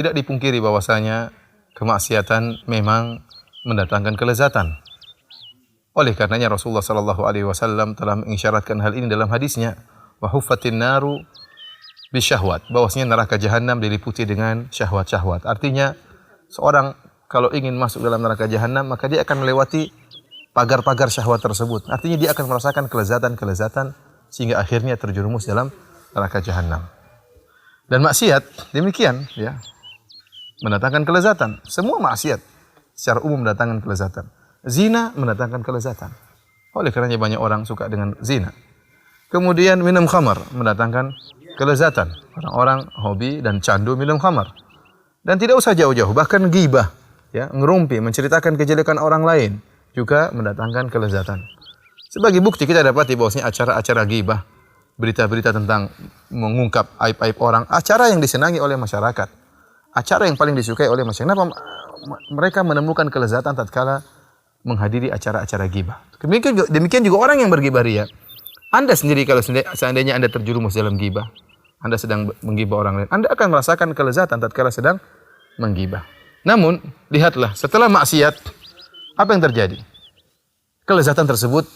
Tidak dipungkiri bahwasanya kemaksiatan memang mendatangkan kelezatan. Oleh karenanya Rasulullah sallallahu alaihi wasallam telah mengisyaratkan hal ini dalam hadisnya, wa huffatin naru bisyahwat, bahwasanya neraka jahanam diliputi dengan syahwat-syahwat. Artinya seorang kalau ingin masuk dalam neraka jahanam maka dia akan melewati pagar-pagar syahwat tersebut. Artinya dia akan merasakan kelezatan-kelezatan sehingga akhirnya terjerumus dalam neraka jahanam. Dan maksiat demikian, ya. Mendatangkan kelezatan. Semua maksiat secara umum mendatangkan kelezatan. Zina mendatangkan kelezatan. Oleh karenanya banyak orang suka dengan zina. Kemudian minum khamar mendatangkan kelezatan. Orang-orang hobi dan candu minum khamar. Dan tidak usah jauh-jauh, bahkan ghibah, ya, ngerumpi, menceritakan kejelekan orang lain juga mendatangkan kelezatan. Sebagai bukti kita dapati bahwasanya acara-acara ghibah, berita-berita tentang mengungkap aib-aib orang, acara yang disenangi oleh masyarakat. Acara yang paling disukai oleh masyarakat. Kenapa mereka menemukan kelezatan tatkala menghadiri acara-acara ghibah? Demikian juga orang yang berghibah ria. Anda sendiri kalau seandainya Anda terjerumus dalam ghibah, Anda sedang menggibah orang lain, Anda akan merasakan kelezatan tatkala sedang menggibah. Namun, lihatlah setelah maksiat, apa yang terjadi? Kelezatan tersebut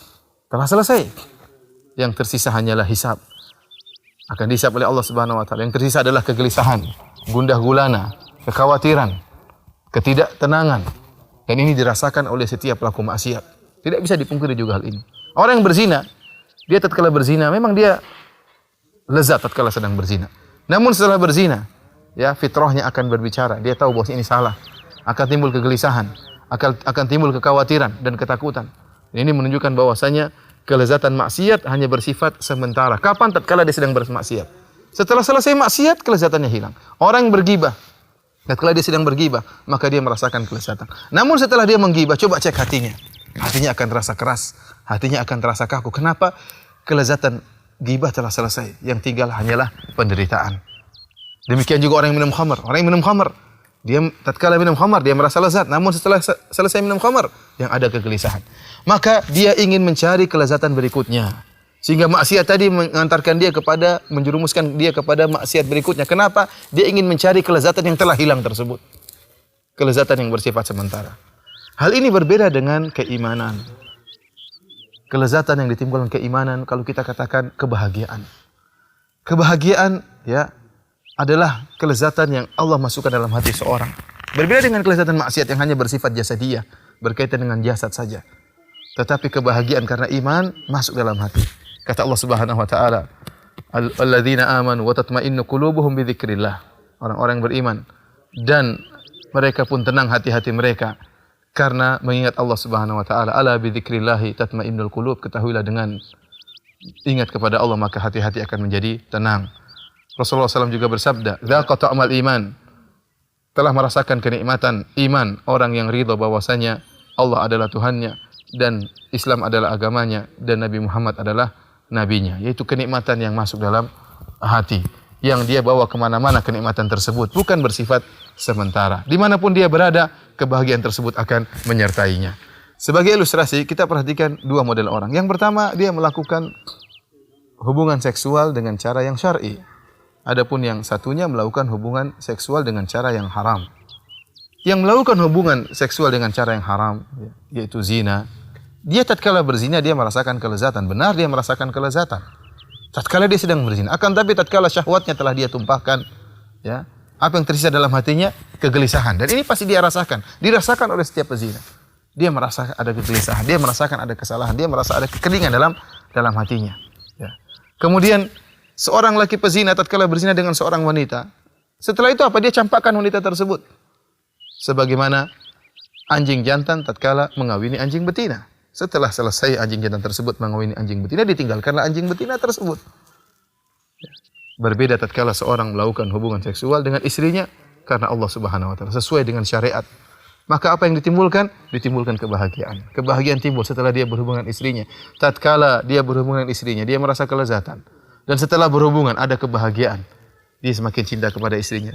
telah selesai. Yang tersisa hanyalah hisab. Akan dihisab oleh Allah Subhanahu wa taala. Yang tersisa adalah kegelisahan, gundah gulana, kekhawatiran, ketidaktenangan. Dan ini dirasakan oleh setiap pelaku maksiat. Tidak bisa dipungkiri juga hal ini. Orang yang berzina, dia tatkala berzina memang dia lezat tatkala sedang berzina. Namun setelah berzina, ya, fitrahnya akan berbicara. Dia tahu bahwa ini salah. Akan timbul kegelisahan, akan timbul kekhawatiran dan ketakutan. Ini menunjukkan bahwasanya kelezatan maksiat hanya bersifat sementara. Kapan? Tatkala dia sedang bermaksiat. Setelah selesai maksiat, kelezatannya hilang. Orang yang bergibah, tatkala dia sedang bergibah, maka dia merasakan kelezatan. Namun setelah dia menggibah, coba cek hatinya. Hatinya akan terasa keras, hatinya akan terasa kaku. Kenapa? Kelezatan gibah telah selesai. Yang tinggal hanyalah penderitaan. Demikian juga orang yang minum khamar. Orang yang minum khamar, dia tatkala minum khamar dia merasa lezat, namun setelah selesai minum khamar yang ada kegelisahan. Maka dia ingin mencari kelezatan berikutnya. Sehingga maksiat tadi mengantarkan dia kepada menjerumuskan dia kepada maksiat berikutnya. Kenapa? Dia ingin mencari kelezatan yang telah hilang tersebut. Kelezatan yang bersifat sementara. Hal ini berbeda dengan keimanan. Kelezatan yang ditimbulkan keimanan kalau kita katakan kebahagiaan. Kebahagiaan, ya, adalah kelezatan yang Allah masukkan dalam hati seorang. Berbeda dengan kelezatan maksiat yang hanya bersifat jasadiyah, berkaitan dengan jasad saja. Tetapi kebahagiaan karena iman masuk dalam hati. Kata Allah Subhanahu wa taala, "Alladzina amanu wa tatma'innu qulubuhum bi dzikrillah." Orang-orang yang beriman dan mereka pun tenang hati-hati mereka karena mengingat Allah Subhanahu wa taala. "Ala bi dzikrillah tatma'innul qulub." Ketahuilah dengan ingat kepada Allah maka hati-hati akan menjadi tenang. Rasulullah SAW juga bersabda, "Dzaqa ta'mal iman." Telah merasakan kenikmatan iman orang yang ridha bahwasanya Allah adalah Tuhannya dan Islam adalah agamanya dan Nabi Muhammad adalah nabinya. Yaitu kenikmatan yang masuk dalam hati. Yang dia bawa kemana-mana kenikmatan tersebut. Bukan bersifat sementara. Dimanapun dia berada, kebahagiaan tersebut akan menyertainya. Sebagai ilustrasi, kita perhatikan dua model orang. Yang pertama, dia melakukan hubungan seksual dengan cara yang syar'i. Adapun yang satunya melakukan hubungan seksual dengan cara yang haram. Yang melakukan hubungan seksual dengan cara yang haram, yaitu zina, dia tatkala berzina dia merasakan kelezatan. Benar dia merasakan kelezatan. Tatkala dia sedang berzina. Akan tapi tatkala syahwatnya telah dia tumpahkan, ya, apa yang tersisa dalam hatinya? Kegelisahan. Dan ini pasti dia rasakan. Dirasakan oleh setiap pezina. Dia merasa ada kegelisahan. Dia merasakan ada kesalahan. Dia merasa ada kekeringan dalam hatinya. Ya. Kemudian seorang laki pezina tatkala berzina dengan seorang wanita, setelah itu apa? Dia campakkan wanita tersebut. Sebagaimana anjing jantan tatkala mengawini anjing betina. Setelah selesai anjing jantan tersebut mengawini anjing betina, ditinggalkanlah anjing betina tersebut. Berbeda tatkala seorang melakukan hubungan seksual dengan istrinya karena Allah Subhanahu wa taala, sesuai dengan syariat. Maka apa yang ditimbulkan? Ditimbulkan kebahagiaan. Kebahagiaan timbul setelah dia berhubungan istrinya. Tatkala dia berhubungan istrinya, dia merasa kelezatan. Dan setelah berhubungan ada kebahagiaan. Dia semakin cinta kepada istrinya.